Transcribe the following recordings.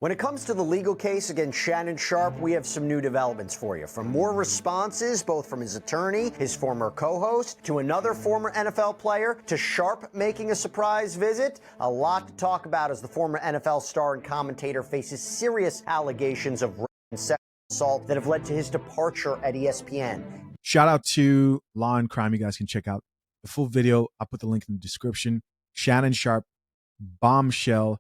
When it comes to the legal case against Shannon Sharpe, we have some new developments for you. From more responses, both from his attorney, his former co-host, to another former NFL player, to Sharpe making a surprise visit. A lot to talk about as the former NFL star and commentator faces serious allegations of rape and sexual assault that have led to his departure at ESPN. Shout out to Law and Crime. You guys can check out the full video. I'll put the link in the description. Shannon Sharpe, bombshell,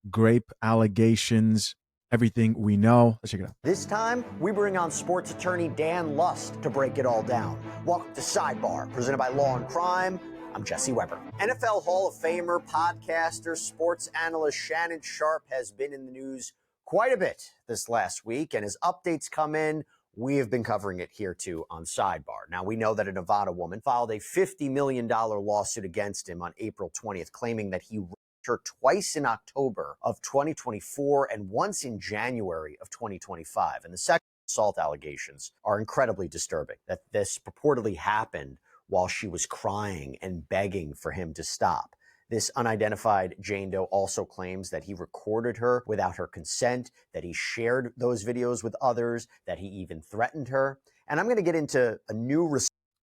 grape allegations, everything we know. Let's check it out. This time, we bring on sports attorney Dan Lust to break it all down. Welcome to Sidebar, presented by Law and Crime. I'm Jesse Weber. NFL Hall of Famer, podcaster, sports analyst Shannon Sharpe has been in the news quite a bit this last week, and as updates come in, we have been covering it here too on Sidebar. Now, we know that a Nevada woman filed a $50 million lawsuit against him on April 20th, claiming that he her twice in October of 2024 and once in January of 2025. And the sexual assault allegations are incredibly disturbing, that this purportedly happened while she was crying and begging for him to stop. This unidentified Jane Doe also claims that he recorded her without her consent, that he shared those videos with others, that he even threatened her. And I'm going to get into a new...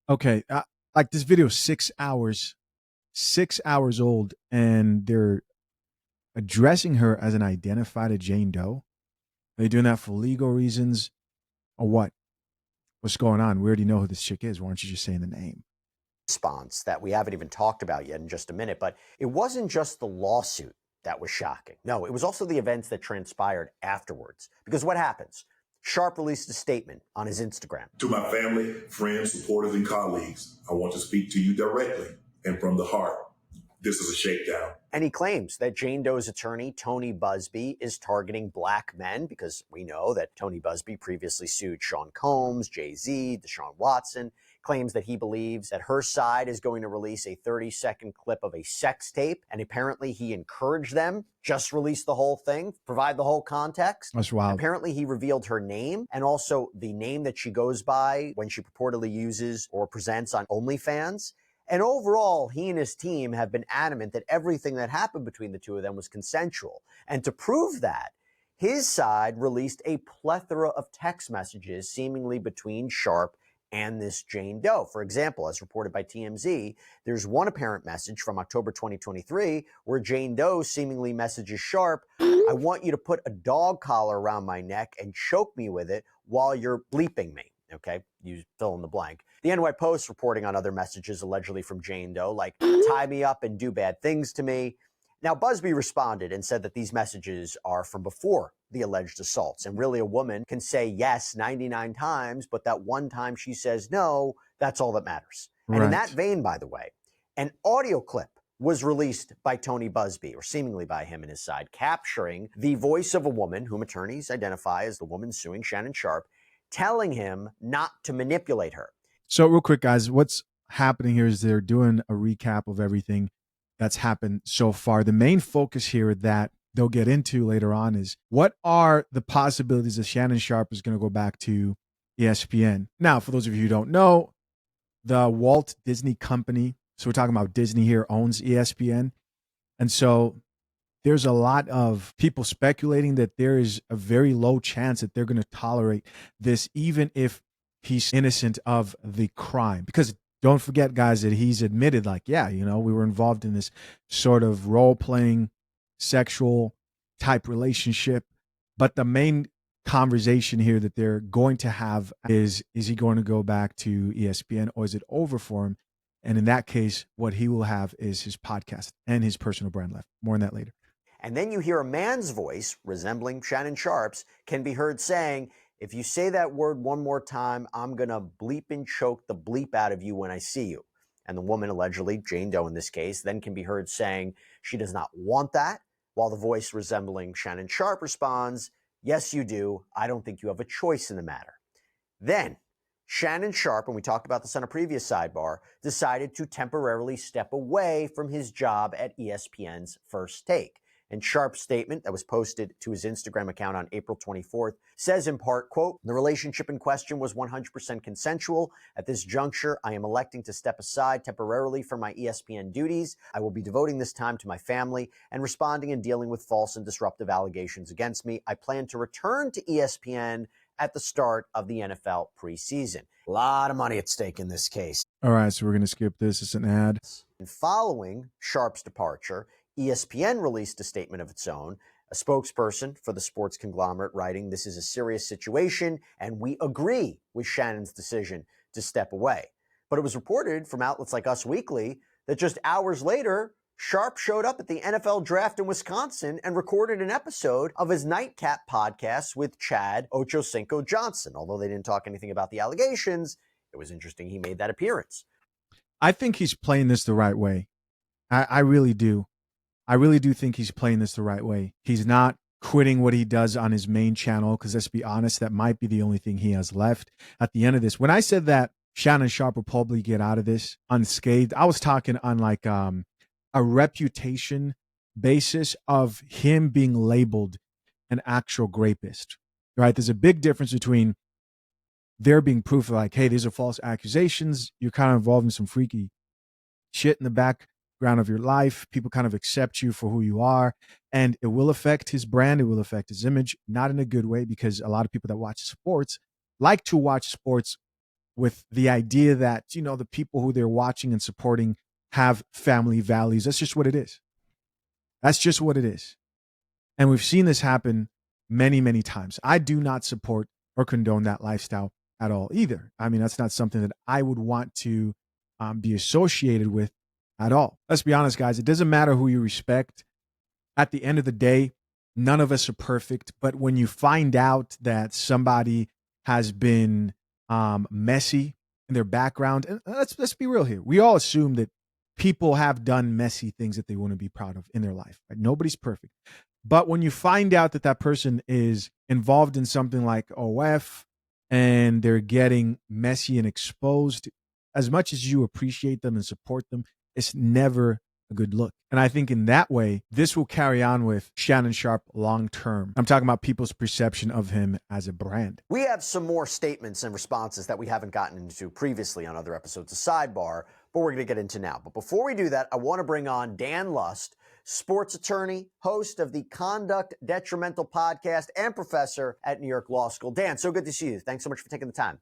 Okay, like this video is 6 hours old, and they're addressing her as an identified Jane Doe. Are they doing that for legal reasons or what? What's going on? We already know who this chick is. Why aren't you just saying the name? Response that we haven't even talked about yet in just a minute, but it wasn't just the lawsuit that was shocking. No, it was also the events that transpired afterwards. Because what happens? Sharpe released a statement on his Instagram. To my family, friends, supporters, and colleagues, I want to speak to you directly and from the heart. This is a shakedown. And he claims that Jane Doe's attorney, Tony Busby, is targeting black men because we know that Tony Busby previously sued Sean Combs, Jay-Z, Deshaun Watson, claims that he believes that her side is going to release a 30-second clip of a sex tape, and apparently he encouraged them, just release the whole thing, provide the whole context. That's wild. Apparently he revealed her name and also the name that she goes by when she purportedly uses or presents on OnlyFans. And overall, he and his team have been adamant that everything that happened between the two of them was consensual. And to prove that, his side released a plethora of text messages seemingly between Sharpe and this Jane Doe. For example, as reported by TMZ, there's one apparent message from October 2023 where Jane Doe seemingly messages Sharpe, "I want you to put a dog collar around my neck and choke me with it while you're bleeping me." Okay, you fill in the blank. The NY Post reporting on other messages allegedly from Jane Doe, like tie me up and do bad things to me. Now, Busby responded and said that these messages are from before the alleged assaults. And really, a woman can say yes 99 times, but that one time she says no, that's all that matters. And in that vein, by the way, an audio clip was released by Tony Busby, or seemingly by him and his side, capturing the voice of a woman whom attorneys identify as the woman suing Shannon Sharpe, telling him not to manipulate her. So real quick, guys, what's happening here is they're doing a recap of everything that's happened so far. The main focus here that they'll get into later on is what are the possibilities that Shannon Sharpe is going to go back to ESPN. Now, for those of you who don't know, the Walt Disney Company, so we're talking about Disney here, owns ESPN. And so there's a lot of people speculating that there is a very low chance that they're going to tolerate this, even if he's innocent of the crime. Because don't forget, guys, that he's admitted, like, yeah, you know, we were involved in this sort of role-playing, sexual type relationship. But the main conversation here that they're going to have is he going to go back to ESPN, or is it over for him? And in that case, what he will have is his podcast and his personal brand left. More on that later. And then you hear a man's voice, resembling Shannon Sharpe's, can be heard saying, "If you say that word one more time, I'm going to bleep and choke the bleep out of you when I see you." And the woman, allegedly Jane Doe in this case, then can be heard saying she does not want that, while the voice resembling Shannon Sharpe responds, "Yes, you do. I don't think you have a choice in the matter." Then Shannon Sharpe, and we talked about this on a previous sidebar, decided to temporarily step away from his job at ESPN's First Take. And Sharpe's statement that was posted to his Instagram account on April 24th says in part, quote, "The relationship in question was 100% consensual. At this juncture, I am electing to step aside temporarily from my ESPN duties. I will be devoting this time to my family and responding and dealing with false and disruptive allegations against me. I plan to return to ESPN at the start of the NFL preseason." A lot of money at stake in this case. All right, so we're going to skip this. It's an ad. And following Sharpe's departure, ESPN released a statement of its own. A spokesperson for the sports conglomerate writing, "This is a serious situation, and we agree with Shannon's decision to step away." But it was reported from outlets like Us Weekly that just hours later, Sharpe showed up at the NFL draft in Wisconsin and recorded an episode of his Nightcap podcast with Chad Ochocinco Johnson. Although they didn't talk anything about the allegations, it was interesting he made that appearance. I think he's playing this the right way. I really do. I really do think he's playing this the right way. He's not quitting what he does on his main channel, because let's be honest, that might be the only thing he has left at the end of this. When I said that Shannon Sharpe will probably get out of this unscathed, I was talking on like a reputation basis of him being labeled an actual rapist, right? There's a big difference between there being proof of like, hey, these are false accusations. You're kind of involved in some freaky shit in the background of your life. People kind of accept you for who you are, and it will affect his brand. It will affect his image, not in a good way, because a lot of people that watch sports like to watch sports with the idea that, you know, the people who they're watching and supporting have family values. That's just what it is. That's just what it is. And we've seen this happen many, many times. I do not support or condone that lifestyle at all either. I mean, that's not something that I would want to be associated with at all. Let's be honest, guys. It doesn't matter who you respect. At the end of the day, none of us are perfect. But when you find out that somebody has been messy in their background, and let's be real here. We all assume that people have done messy things that they want to be proud of in their life. Right? Nobody's perfect. But when you find out that that person is involved in something like OF and they're getting messy and exposed, as much as you appreciate them and support them, it's never a good look. And I think in that way, this will carry on with Shannon Sharpe long term. I'm talking about people's perception of him as a brand. We have some more statements and responses that we haven't gotten into previously on other episodes of Sidebar, but we're going to get into now. But before we do that, I want to bring on Dan Lust, sports attorney, host of the Conduct Detrimental podcast, and professor at New York Law School. Dan, so good to see you. Thanks so much for taking the time.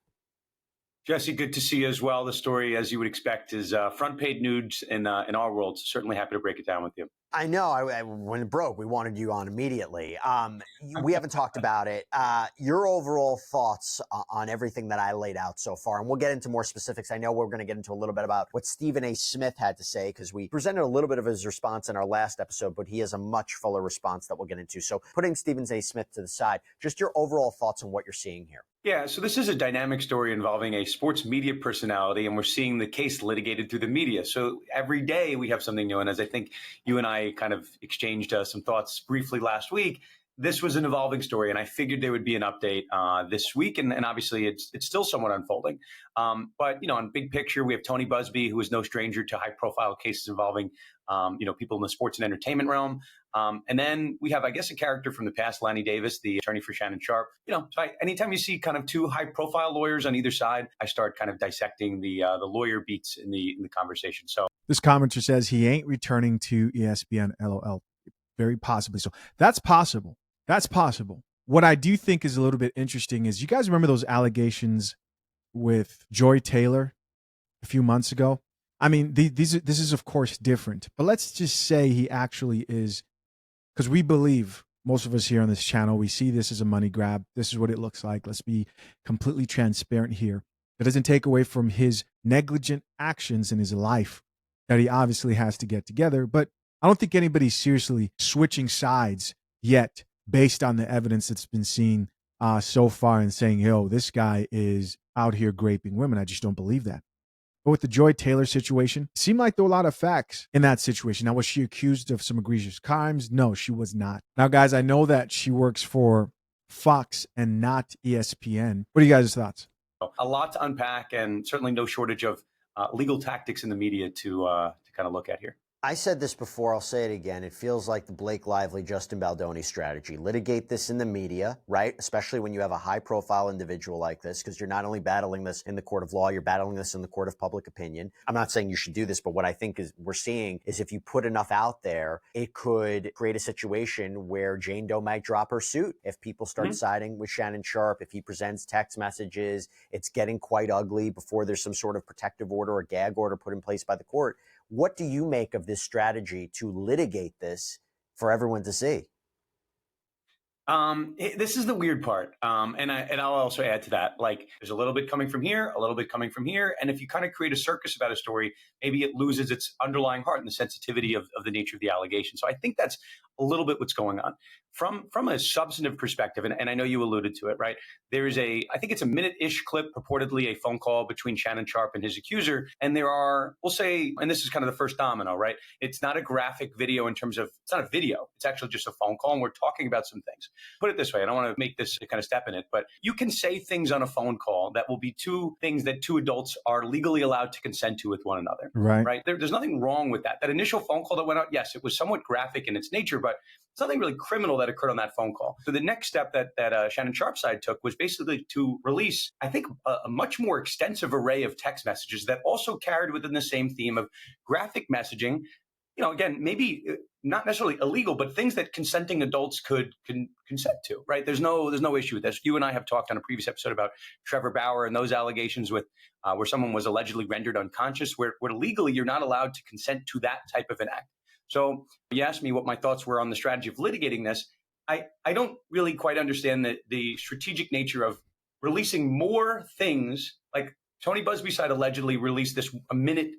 Jesse, good to see you as well. The story, as you would expect, is front page news in our world. Certainly happy to break it down with you. I know. When it broke, we wanted you on immediately. We haven't talked about it. Your overall thoughts on everything that I laid out so far, and we'll get into more specifics. I know we're going to get into a little bit about what Stephen A. Smith had to say, because we presented a little bit of his response in our last episode, but he has a much fuller response that we'll get into. So putting Stephen A. Smith to the side, just your overall thoughts on what you're seeing here. Yeah, so this is a dynamic story involving a sports media personality, and we're seeing the case litigated through the media. So every day we have something new. And as I think you and I kind of exchanged some thoughts briefly last week, this was an evolving story, and I figured there would be an update this week. And obviously it's still somewhat unfolding. But, you know, in big picture, we have Tony Busby, who is no stranger to high-profile cases involving, people in the sports and entertainment realm. And then we have, I guess, a character from the past, Lanny Davis, the attorney for Shannon Sharpe. So anytime you see kind of two high-profile lawyers on either side, I start kind of dissecting the lawyer beats in the conversation. So this commenter says he ain't returning to ESPN, LOL. Very possibly. So that's possible. That's possible. What I do think is a little bit interesting is, you guys remember those allegations with Joy Taylor a few months ago? I mean, this is, of course, different. But let's just say he actually is, because we believe, most of us here on this channel, we see this as a money grab. This is what it looks like. Let's be completely transparent here. It doesn't take away from his negligent actions in his life that he obviously has to get together. But I don't think anybody's seriously switching sides yet based on the evidence that's been seen so far and saying, yo, this guy is out here graping women. I just don't believe that. But with the Joy Taylor situation, it seemed like there were a lot of facts in that situation. Now, was she accused of some egregious crimes? No, she was not. Now, guys, I know that she works for Fox and not ESPN. What are you guys' thoughts? A lot to unpack, and certainly no shortage of legal tactics in the media to kind of look at here. I said this before, I'll say it again. It feels like the Blake Lively, Justin Baldoni strategy. Litigate this in the media, right? Especially when you have a high profile individual like this, because you're not only battling this in the court of law, you're battling this in the court of public opinion. I'm not saying you should do this, but what I think is we're seeing is if you put enough out there, it could create a situation where Jane Doe might drop her suit. If people start siding with Shannon Sharpe, if he presents text messages, it's getting quite ugly before there's some sort of protective order or gag order put in place by the court. What do you make of this strategy to litigate this for everyone to see? This is the weird part. And I'll also add to that, like there's a little bit coming from here, a little bit coming from here. And if you kind of create a circus about a story, maybe it loses its underlying heart and the sensitivity of the nature of the allegation. So I think that's a little bit what's going on from a substantive perspective. And I know you alluded to it, right? There's I think it's a minute-ish clip, purportedly a phone call between Shannon Sharpe and his accuser. And there are, we'll say, and this is kind of the first domino, right? It's not a graphic video in terms of, it's not a video. It's actually just a phone call. And we're talking about some things. Put it this way, I don't want to make this kind of step in it, but you can say things on a phone call that will be two things that two adults are legally allowed to consent to with one another. Right. There's nothing wrong with that. That initial phone call that went out, yes, it was somewhat graphic in its nature, but it's nothing really criminal that occurred on that phone call. So the next step that Shannon Sharpe's side took was basically to release, I think, a much more extensive array of text messages that also carried within the same theme of graphic messaging. Again, maybe not necessarily illegal, but things that consenting adults could consent to, right? There's no issue with this. You and I have talked on a previous episode about Trevor Bauer and those allegations with where someone was allegedly rendered unconscious, where legally you're not allowed to consent to that type of an act. So you asked me what my thoughts were on the strategy of litigating this. I don't really quite understand the strategic nature of releasing more things. Like Tony Busby's side allegedly released this a minute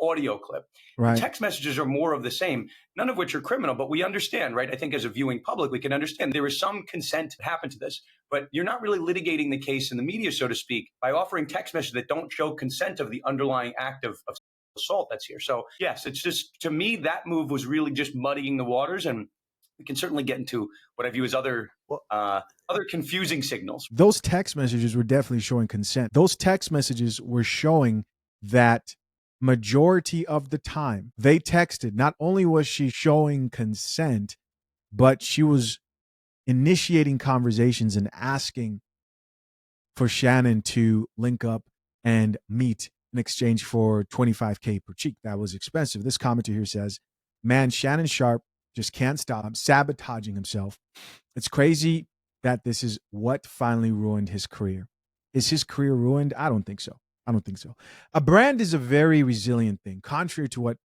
audio clip. Right. The text messages are more of the same, none of which are criminal, but we understand, right? I think as a viewing public, we can understand there is some consent that happened to this, but you're not really litigating the case in the media, so to speak, by offering text messages that don't show consent of the underlying act of assault that's here. So yes, it's just, to me, that move was really just muddying the waters, and we can certainly get into what I view as other confusing signals. Those text messages were definitely showing consent. Those text messages were showing that majority of the time they texted, not only was she showing consent, but she was initiating conversations and asking for Shannon to link up and meet in exchange for $25K per cheek. That was expensive. This commenter here says, man, Shannon Sharpe just can't stop sabotaging himself. It's crazy that this is what finally ruined his career. Is his career ruined? I don't think so. A brand is a very resilient thing. Contrary to what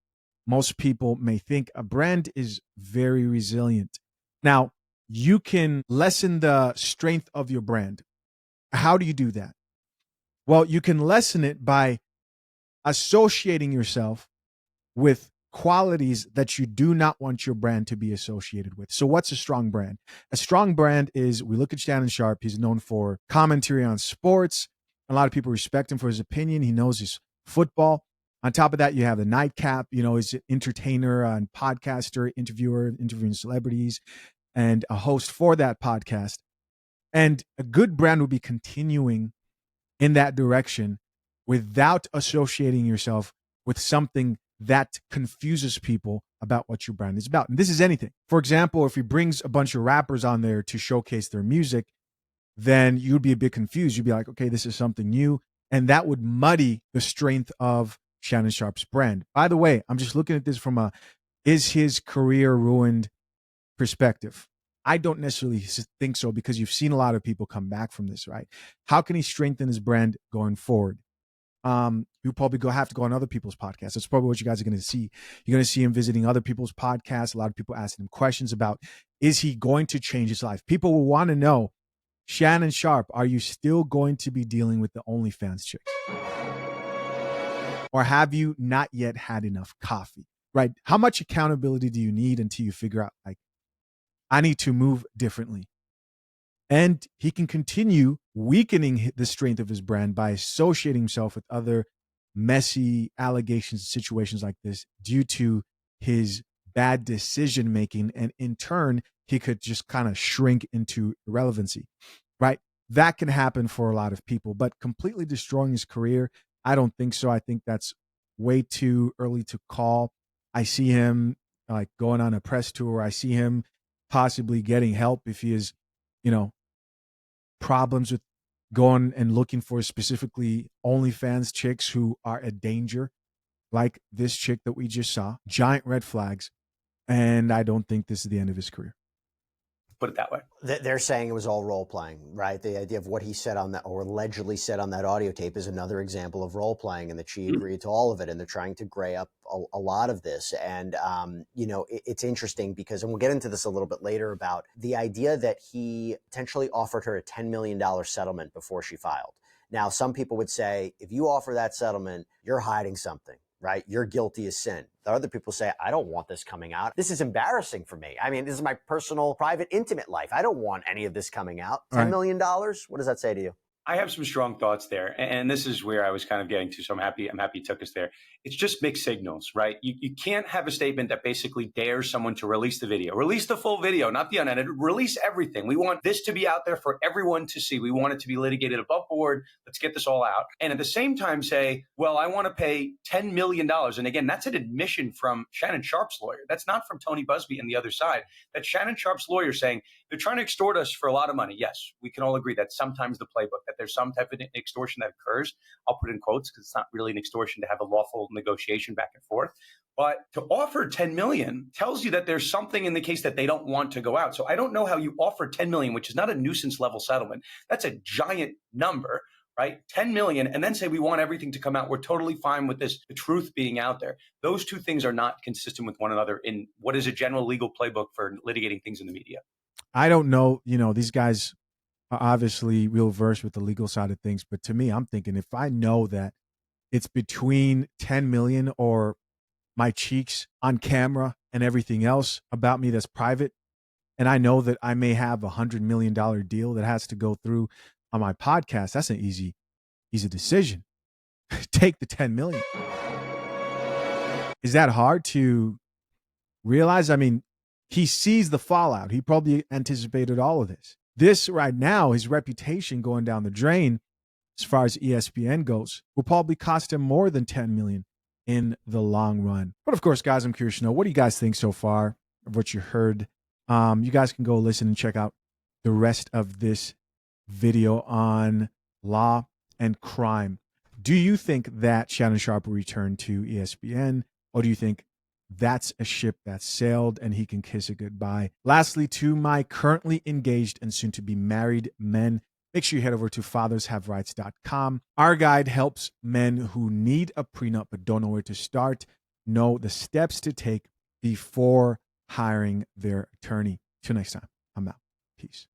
most people may think, a brand is very resilient. Now, you can lessen the strength of your brand. How do you do that? Well, you can lessen it by associating yourself with qualities that you do not want your brand to be associated with. So what's a strong brand? A strong brand is, we look at Shannon Sharpe, he's known for commentary on sports. A lot of people respect him for his opinion. He knows his football. On top of that, you have the nightcap, he's an entertainer and podcaster, interviewer, interviewing celebrities, and a host for that podcast. And a good brand would be continuing in that direction without associating yourself with something that confuses people about what your brand is about. And this is anything. For example, if he brings a bunch of rappers on there to showcase their music, then you'd be a bit confused. You'd be like, okay, this is something new. And that would muddy the strength of Shannon Sharpe's brand. By the way, I'm just looking at this from is his career ruined perspective. I don't necessarily think so, because you've seen a lot of people come back from this, right? How can he strengthen his brand going forward? You'll probably have to go on other people's podcasts. That's probably what you guys are going to see. You're going to see him visiting other people's podcasts. A lot of people asking him questions about, is he going to change his life? People will want to know, Shannon Sharpe, are you still going to be dealing with the OnlyFans chicks? Or have you not yet had enough coffee, right? How much accountability do you need until you figure out, like, I need to move differently? And he can continue weakening the strength of his brand by associating himself with other messy allegations and situations like this due to his bad decision making. And in turn, he could just kind of shrink into irrelevancy, right? That can happen for a lot of people, but completely destroying his career, I don't think so. I think that's way too early to call. I see him like going on a press tour. I see him possibly getting help if he has, problems with going and looking for specifically OnlyFans chicks who are a danger, like this chick that we just saw. Giant red flags. And I don't think this is the end of his career. Put it that way. They're saying it was all role playing, right? The idea of what he said on that, or allegedly said on that audio tape, is another example of role playing, and that she agreed to all of it. And they're trying to gray up a lot of this. And, it's interesting because, and we'll get into this a little bit later, about the idea that he potentially offered her a $10 million settlement before she filed. Now, some people would say, if you offer that settlement, you're hiding something, right? You're guilty as sin. The other people say, I don't want this coming out. This is embarrassing for me. I mean, this is my personal, private, intimate life. I don't want any of this coming out. $10 million? What does that say to you? I have some strong thoughts there. And this is where I was kind of getting to. So I'm happy you took us there. It's just mixed signals, right? You can't have a statement that basically dares someone to release the video, release the full video, not the unedited, release everything. We want this to be out there for everyone to see. We want it to be litigated above board. Let's get this all out. And at the same time say, well, I want to pay $10 million. And again, that's an admission from Shannon Sharpe's lawyer. That's not from Tony Busby and the other side. That's Shannon Sharpe's lawyer saying, they're trying to extort us for a lot of money. Yes, we can all agree that's sometimes the playbook, that there's some type of extortion that occurs. I'll put in quotes because it's not really an extortion to have a lawful negotiation back and forth. But to offer 10 million tells you that there's something in the case that they don't want to go out. So I don't know how you offer 10 million, which is not a nuisance level settlement. That's a giant number, right? 10 million, and then say we want everything to come out. We're totally fine with this, the truth being out there. Those two things are not consistent with one another in what is a general legal playbook for litigating things in the media. I don't know, these guys are obviously real versed with the legal side of things, but to me, I'm thinking if I know that it's between 10 million or my cheeks on camera and everything else about me that's private, and I know that I may have $100 million deal that has to go through on my podcast, that's an easy decision. Take the 10 million. Is that hard to realize? I mean, he sees the fallout. He probably anticipated all of this. This right now, his reputation going down the drain, as far as ESPN goes, will probably cost him more than 10 million in the long run. But of course, guys, I'm curious to know, what do you guys think so far of what you heard? You guys can go listen and check out the rest of this video on law and crime. Do you think that Shannon Sharpe will return to ESPN, or do you think that's a ship that sailed and he can kiss it goodbye? Lastly, to my currently engaged and soon to be married men, make sure you head over to fathershaverights.com. Our guide helps men who need a prenup but don't know where to start know the steps to take before hiring their attorney. Till next time, I'm out. Peace.